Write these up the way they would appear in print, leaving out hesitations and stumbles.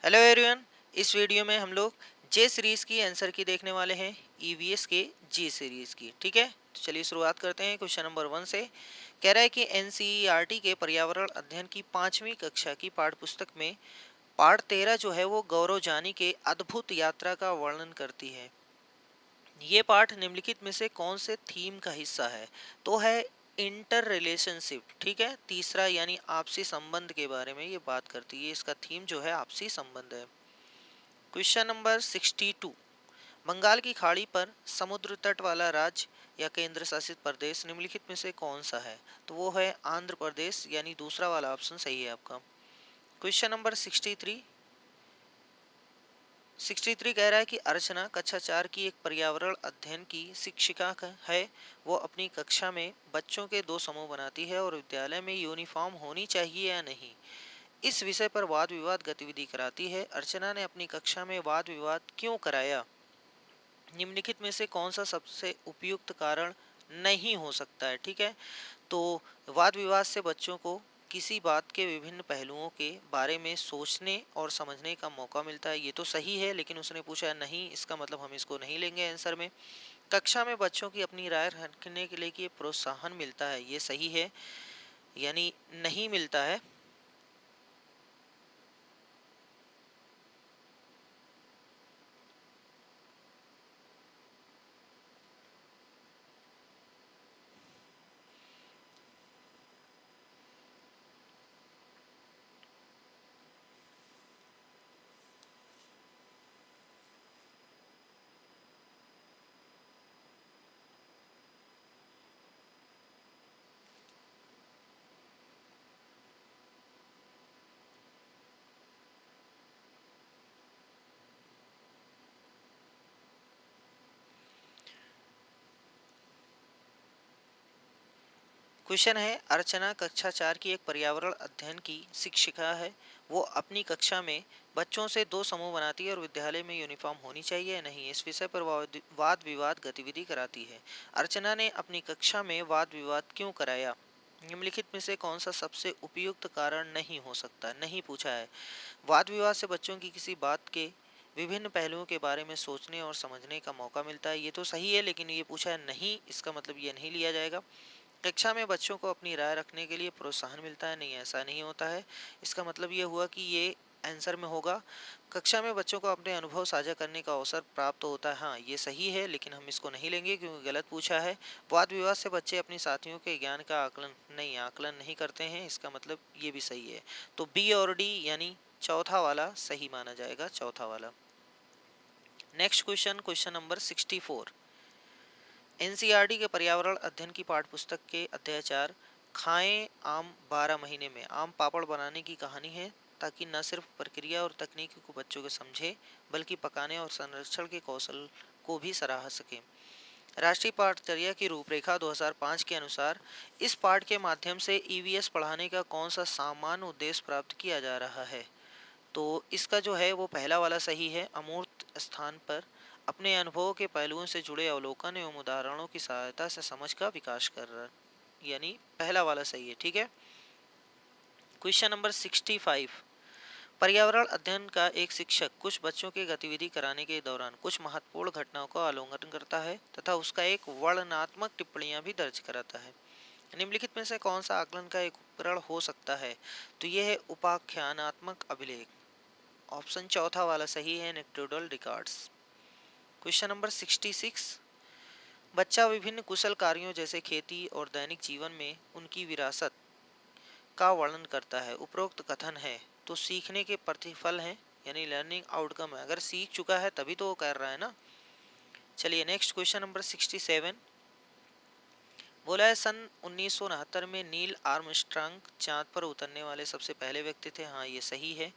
Hello everyone. इस video में हम लोग जे सीरीज की आंसर की देखने वाले हैं, ईवीएस के जी सीरीज की। ठीक है, तो चलिए शुरुआत करते हैं क्वेश्चन नंबर 1 से। कह रहा है कि एनसीईआरटी के पर्यावरण अध्ययन की 5वीं कक्षा की पाठ्य पुस्तक में पाठ 13 जो है वो गौरव जानी के अद्भुत यात्रा का वर्णन करती है। ये पाठ निम्नलिखित में से कौन से थीम का हिस्सा है? तो है इंटर रिलेशनशिप। ठीक है, तीसरा यानी आपसी संबंध के बारे में ये बात करती है। इसका थीम जो है आपसी संबंध है। Question number 62। बंगाल की खाड़ी पर समुद्र तट वाला राज्य या केंद्र शासित प्रदेश निम्नलिखित में से कौन सा है? तो वो है आंध्र प्रदेश, यानी दूसरा वाला ऑप्शन सही है आपका। क्वेश्चन नंबर 63 कह रहा है कि अर्चना कक्षा 4 की एक पर्यावरण अध्ययन की शिक्षिका है। वो अपनी कक्षा में बच्चों के दो समूह बनाती है और विद्यालय में यूनिफॉर्म होनी चाहिए या नहीं, इस विषय पर वाद विवाद गतिविधि कराती है। अर्चना ने अपनी कक्षा में वाद विवाद क्यों कराया? निम्नलिखित में से कौन सा सबसे उपयुक्त कारण नहीं हो सकता है? ठीक है, तो वाद विवाद से बच्चों को किसी बात के विभिन्न पहलुओं के बारे में सोचने और समझने का मौका मिलता है, ये तो सही है, लेकिन उसने पूछा नहीं, इसका मतलब हम इसको नहीं लेंगे आंसर में। कक्षा में बच्चों की अपनी राय रखने के लिए कि प्रोत्साहन मिलता है, ये सही है, यानी नहीं मिलता है। क्वेश्चन है, अर्चना कक्षा 4 की एक पर्यावरण अध्ययन की शिक्षिका है। वो अपनी कक्षा में बच्चों से दो समूह बनाती है और विद्यालय में यूनिफॉर्म होनी चाहिए या नहीं, इस विषय पर वाद विवाद गतिविधि कराती है। अर्चना ने अपनी कक्षा में वाद विवाद क्यों कराया? निम्नलिखित में से कौन सा सबसे उपयुक्त कारण नहीं हो सकता? नहीं पूछा है। वाद विवाद से बच्चों की किसी बात के विभिन्न पहलुओं के बारे में सोचने और समझने का मौका मिलता है, ये तो सही है, लेकिन ये पूछा है नहीं, इसका मतलब ये नहीं लिया जाएगा। कक्षा में बच्चों को अपनी राय रखने के लिए प्रोत्साहन मिलता है, नहीं, ऐसा नहीं होता है। इसका मतलब ये हुआ कि ये आंसर में होगा। कक्षा में बच्चों को अपने अनुभव साझा करने का अवसर प्राप्त होता है, हाँ ये सही है, लेकिन हम इसको नहीं लेंगे क्योंकि गलत पूछा है। वाद विवाद से बच्चे अपनी साथियों के ज्ञान का आकलन नहीं करते हैं, इसका मतलब ये भी सही है। तो बी और डी यानी चौथा वाला सही माना जाएगा, चौथा वाला। Next question, question number 64। NCERT के पर्यावरण अध्ययन की पाठ्यपुस्तक के अध्याय 4 खाएं आम 12 महीने में आम पापड़ बनाने की कहानी है, ताकि न सिर्फ प्रक्रिया और तकनीक को बच्चों को समझे, बल्कि पकाने और संरक्षण के कौशल को भी सराह सके। राष्ट्रीय पाठचर्या की रूपरेखा 2005 के अनुसार इस पाठ के माध्यम से ईवीएस पढ़ाने का कौन सा सामान्य उद्देश्य प्राप्त किया जा रहा है? तो इसका जो है वो पहला वाला सही है। अमूर्त स्थान पर अपने अनुभवों के पहलुओं से जुड़े अवलोकन एवं उदाहरणों की सहायता से समझ का विकास कर रहा, यानी पहला वाला सही है। ठीक है, क्वेश्चन नंबर 65। पर्यावरण अध्ययन का एक शिक्षक कुछ बच्चों के गतिविधि कराने के दौरान कुछ महत्वपूर्ण घटनाओं का अवलोकन करता है तथा उसका एक वर्णनात्मक टिप्पणियां भी दर्ज कराता है। निम्नलिखित में से कौन सा आकलन का एक उपकरण हो सकता है? तो यह है उपाख्यानात्मक अभिलेख। ऑप्शन चौथा वाला सही है, एनेक्डोटल रिकॉर्ड्स। Question number 66। बच्चा विभिन्न कुशल कार्यों जैसे खेती और दैनिक जीवन में उनकी विरासत का वर्णन करता है। उपरोक्त कथन है तो सीखने के प्रतिफल हैं, यानी लर्निंग आउटकम है, अगर सीख चुका है तभी तो वो कर रहा है ना। चलिए नेक्स्ट क्वेश्चन नंबर 67। बोला है सन 1969 में नील आर्मस्ट्रांग चांद पर उतरने वाले सबसे पहले व्यक्ति थे, हाँ ये सही है।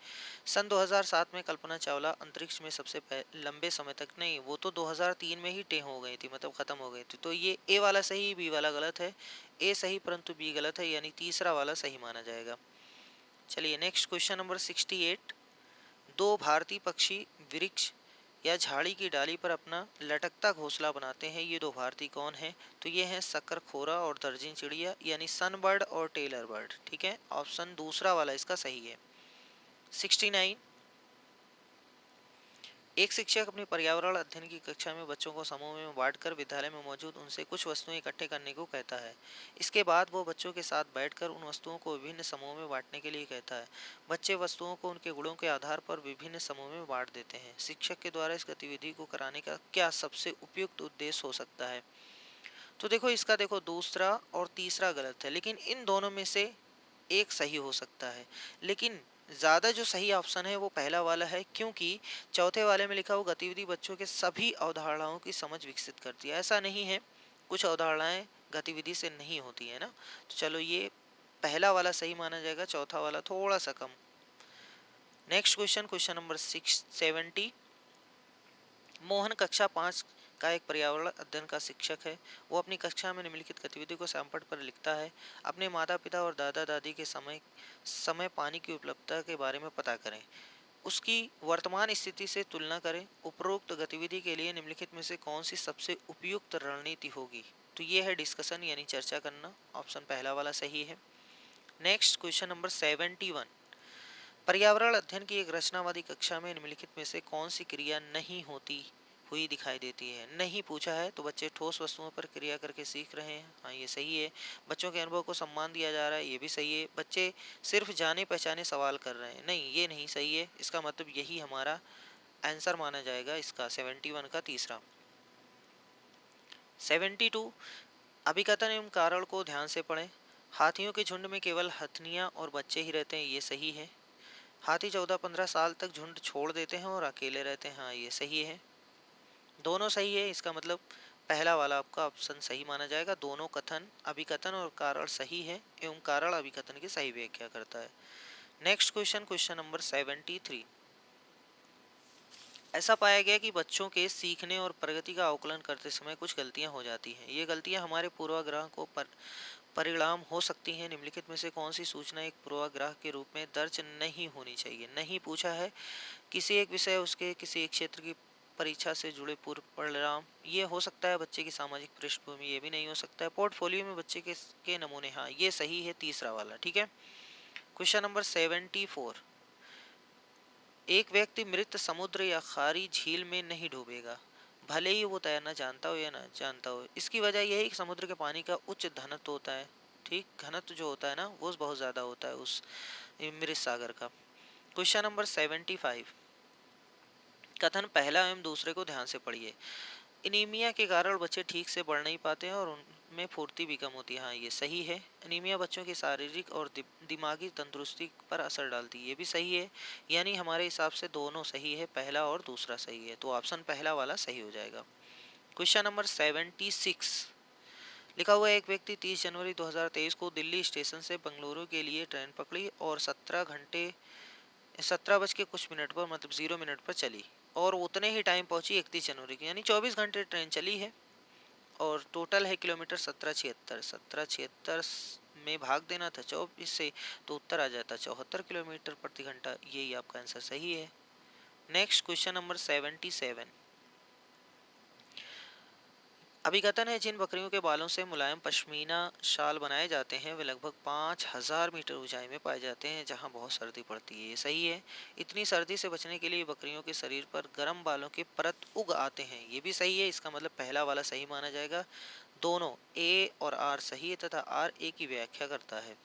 सन 2007 में कल्पना चावला अंतरिक्ष में सबसे लंबे समय तक, नहीं वो तो 2003 में ही टें हो गई थी, मतलब खत्म हो गई थी। तो ये ए वाला सही, बी वाला गलत है। ए सही परंतु बी गलत है, यानी तीसरा वाला सही माना जाएगा। चलिए नेक्स्ट क्वेश्चन नंबर 68। दो भारतीय पक्षी वृक्ष या झाड़ी की डाली पर अपना लटकता घोंसला बनाते हैं, ये दो भारतीय कौन है? तो ये हैं सक्करखोरा और दर्जिन चिड़िया, यानी सनबर्ड और टेलर बर्ड। ठीक है, ऑप्शन दूसरा वाला इसका सही है। 69। एक शिक्षक अपनी पर्यावरण अध्ययन की कक्षा में बच्चों को समूह में बांटकर विद्यालय में मौजूद उनसे कुछ वस्तुएं इकट्ठे करने को कहता है। इसके बाद वो बच्चों के साथ बैठकर उन वस्तुओं को विभिन्न समूहों में बांटने के लिए कहता है। बच्चे वस्तुओं को उनके गुणों के आधार पर विभिन्न समूह में बांट देते हैं। शिक्षक के द्वारा इस गतिविधि को कराने का क्या सबसे उपयुक्त उद्देश्य हो सकता है? तो देखो, इसका देखो दूसरा और तीसरा गलत है, लेकिन इन दोनों में से एक सही हो सकता है। लेकिन ज़्यादा जो सही ऑप्शन है वो पहला वाला है, क्योंकि चौथे वाले में लिखा हुआ गतिविधि बच्चों के सभी अवधारणाओं की समझ विकसित करती है। ऐसा नहीं है, कुछ अवधारणाएं गतिविधि से नहीं होती है ना। तो चलो, ये पहला वाला सही माना जाएगा, चौथा वाला थोड़ा सा कम। Next question, question number 670। मोहन कक्षा 5 का एक पर्यावरण अध्ययन का शिक्षक है। वो अपनी कक्षा में निम्नलिखित गतिविधि को सैमपट पर लिखता है। अपने माता पिता और दादा दादी के समय समय पानी की उपलब्धता के बारे में पता करें। उसकी वर्तमान स्थिति से तुलना करें। उपरोक्त गतिविधि के लिए निम्नलिखित में से कौन सी सबसे उपयुक्त रणनीति होगी? तो ये है डिस्कशन यानी चर्चा करना। ऑप्शन पहला वाला सही है। Next question number 71। पर्यावरण अध्ययन की एक रचनावादी कक्षा में निम्नलिखित में से कौन सी क्रिया नहीं होती हुई दिखाई देती है? नहीं पूछा है, तो बच्चे ठोस वस्तुओं पर क्रिया करके सीख रहे हैं। हाँ, ये सही है। बच्चों के अनुभव को सम्मान दिया जा रहा है। ये भी सही है। बच्चे सिर्फ जाने पहचाने सवाल कर रहे हैं। नहीं, ये नहीं सही है। इसका मतलब यही हमारा आंसर माना जाएगा, इसका 71 का तीसरा। 72। अभिकथन एवं कारण को ध्यान से पढ़ें। हाथियों के झुंड में केवल हथनियां और बच्चे ही रहते हैं। ये सही है। हाथी 14-15 साल तक झुंड छोड़ देते हैं और अकेले रहते हैं। हाँ, ये सही है। दोनों सही है, इसका मतलब पहला वाला आपका ऑप्शन सही माना जाएगा। दोनों कथन, अभिकथन और कारण सही है एवं कारण अभिकथन की सही व्याख्या करता है। Next question, question number 73। ऐसा पाया गया कि बच्चों के सीखने और प्रगति का आकलन करते समय कुछ गलतियां हो जाती हैं। ये गलतियां हमारे पूर्वाग्रह को परिणाम हो सकती हैं। निम्नलिखित में से कौन सी सूचना एक पूर्वाग्रह के रूप में दर्ज नहीं होनी चाहिए? नहीं पूछा है। किसी एक विषय, उसके किसी एक क्षेत्र की परीक्षा से जुड़े पूर्व परिणाम, ये हो सकता है। बच्चे की सामाजिक पृष्ठभूमि, ये भी नहीं हो सकता है। पोर्टफोलियो में बच्चे के नमूने, हाँ ये सही है, तीसरा वाला। ठीक है। Question number 74। एक व्यक्ति मृत समुद्र या खारी झील में नहीं डूबेगा, भले ही वो तैरना जानता हो या ना जानता हो। इसकी वजह यह है कि समुद्र के पानी का उच्च घनत्व होता है। ठीक, घनत्व जो होता है ना, वो बहुत ज़्यादा होता है उस मृत सागर का। Question number 75। कथन पहला एवं दूसरे को ध्यान से पढ़िए। एनीमिया के कारण बच्चे ठीक से बढ़ नहीं पाते हैं और उनमें फुर्ती भी कम होती है। हाँ, ये सही है। एनीमिया बच्चों की शारीरिक और दिमागी तंदुरुस्ती पर असर डालती है। ये भी सही है। यानी हमारे हिसाब से दोनों सही है, पहला और दूसरा सही है। तो ऑप्शन पहला वाला सही हो जाएगा। Question number 76। लिखा हुआ है, एक व्यक्ति 30 जनवरी 2023 को दिल्ली स्टेशन से बेंगलुरु के लिए ट्रेन पकड़ी और 17 बज के कुछ मिनट पर, मतलब 0 मिनट पर चली, और उतने ही टाइम पहुंची 31 जनवरी की, यानी 24 घंटे ट्रेन चली है। और टोटल है किलोमीटर 1776। 1776 में भाग देना था 24 से, तो उत्तर आ जाता 74 किलोमीटर प्रति घंटा। यही आपका आंसर सही है। Next question number 77। अभिकथन है, जिन बकरियों के बालों से मुलायम पश्मीना शाल बनाए जाते हैं वे लगभग 5000 मीटर ऊंचाई में पाए जाते हैं जहां बहुत सर्दी पड़ती है। ये सही है। इतनी सर्दी से बचने के लिए बकरियों के शरीर पर गर्म बालों के परत उग आते हैं। ये भी सही है। इसका मतलब पहला वाला सही माना जाएगा। दोनों ए और आर सही है तथा आर ए की व्याख्या करता है।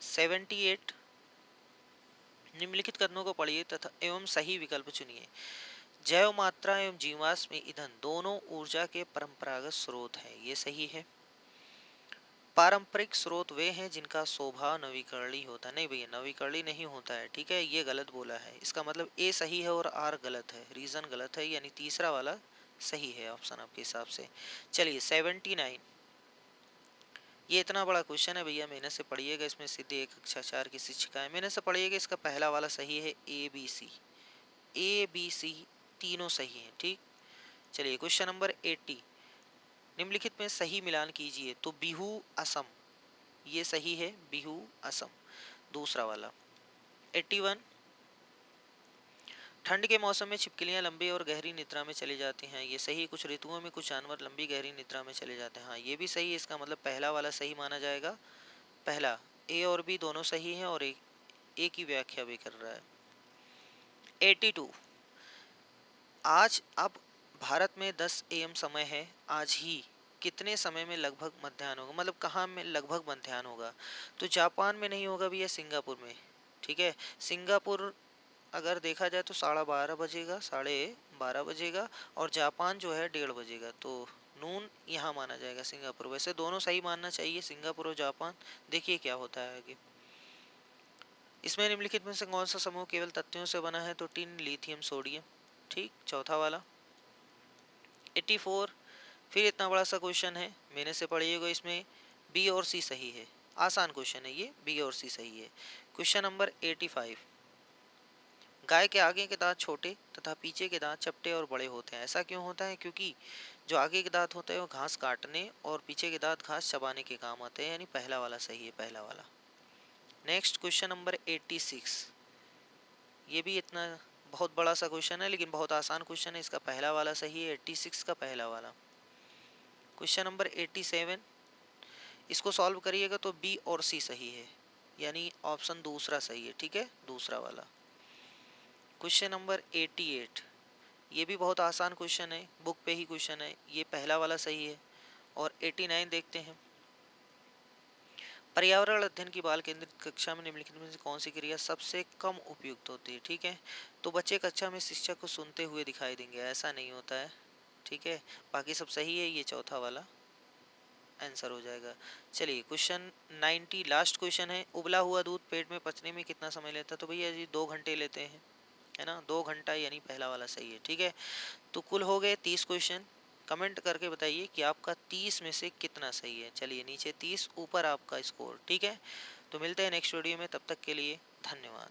78। निम्नलिखित कथनों को पढ़िए तथा एवं सही विकल्प चुनिए। जैव मात्रा एवं जीवाश्म ईंधन दोनों ऊर्जा के परंपरागत स्रोत हैं। ये सही है। पारंपरिक स्रोत वे हैं जिनका स्वभाव नवीकरणीय होता है। नहीं भैया, नवीकरणीय नहीं होता है। ठीक है, ये गलत बोला है। इसका मतलब ए सही है और आर गलत है, रीजन गलत है, यानी तीसरा वाला सही है ऑप्शन आपके हिसाब से। चलिए 79। ये इतना बड़ा क्वेश्चन है भैया, मेहनत से पढ़िएगा। इसमें सीधे एक कक्षा 4 की शिक्षिका है, मेहनत से पढ़िएगा। इसका पहला वाला सही है, A B C. A B C तीनों सही हैं। ठीक। चलिए क्वेश्चन नंबर 80। निम्नलिखित में सही मिलान कीजिए। तो बिहू असम, ये सही है, बिहू असम, दूसरा वाला। 81। ठंड के मौसम में छिपकलियां लंबी और गहरी निद्रा में चली जाती हैं। ये सही। कुछ ऋतुओं में कुछ जानवर लंबी गहरी निद्रा में चले जाते हैं। हाँ, ये भी सही है। इसका मतलब पहला वाला सही माना जाएगा। पहला, ए और बी दोनों सही हैं, और एक ए की व्याख्या भी कर रहा है। 82। आज अब भारत में 10 AM समय है, आज ही कितने समय में लगभग मध्याह्न होगा, मतलब कहाँ में लगभग मध्याह्न होगा। तो जापान में नहीं होगा भैया, सिंगापुर में। ठीक है, सिंगापुर अगर देखा जाए तो 12:30 बजेगा, 12:30 बजेगा, और जापान जो है 1:30 बजेगा। तो नून यहाँ माना जाएगा सिंगापुर। वैसे दोनों सही मानना चाहिए, सिंगापुर और जापान। देखिए क्या होता है आगे। इसमें निम्नलिखित में से कौन सा समूह केवल तत्वों से बना है? तो टिन, लिथियम, सोडियम। ठीक, चौथा वाला। 84। फिर इतना बड़ा सा क्वेश्चन है, मैंने से पढ़िएगा। इसमें बी और सी सही है, आसान क्वेश्चन है ये, बी और सी सही है। Question number 85। गाय के आगे के दांत छोटे तथा पीछे के दांत चपटे और बड़े होते हैं, ऐसा क्यों होता है? क्योंकि जो आगे के दांत होते हैं वो घास काटने और पीछे के दांत घास चबाने के काम आते हैं, यानी पहला वाला सही है, पहला वाला। Next question number 86। ये भी इतना बहुत बड़ा सा क्वेश्चन है लेकिन बहुत आसान क्वेश्चन है, इसका पहला वाला सही है, 86 का पहला वाला। Question number 87। इसको सॉल्व करिएगा तो बी और सी सही है, यानी ऑप्शन दूसरा सही है। ठीक है, दूसरा वाला। Question number 88। ये भी बहुत आसान क्वेश्चन है, बुक पे ही क्वेश्चन है, ये पहला वाला सही है। और 89 देखते हैं। पर्यावरण अध्ययन की बाल केंद्रित कक्षा में निम्नलिखित में से कौन सी क्रिया सबसे कम उपयुक्त होती है? ठीक है, तो बच्चे कक्षा में शिक्षक को सुनते हुए दिखाई देंगे, ऐसा नहीं होता है। ठीक है, बाकी सब सही है, ये चौथा वाला आंसर हो जाएगा। चलिए क्वेश्चन 90 लास्ट क्वेश्चन है। उबला हुआ दूध पेट में पचने में कितना समय लेता है? तो भैया जी 2 घंटे लेते हैं, है ना, 2 घंटा, यानी पहला वाला सही है। ठीक है, तो कुल हो गए 30 क्वेश्चन। कमेंट करके बताइए कि आपका 30 में से कितना सही है। चलिए, नीचे 30, ऊपर आपका स्कोर। ठीक है, तो मिलते हैं नेक्स्ट वीडियो में, तब तक के लिए धन्यवाद।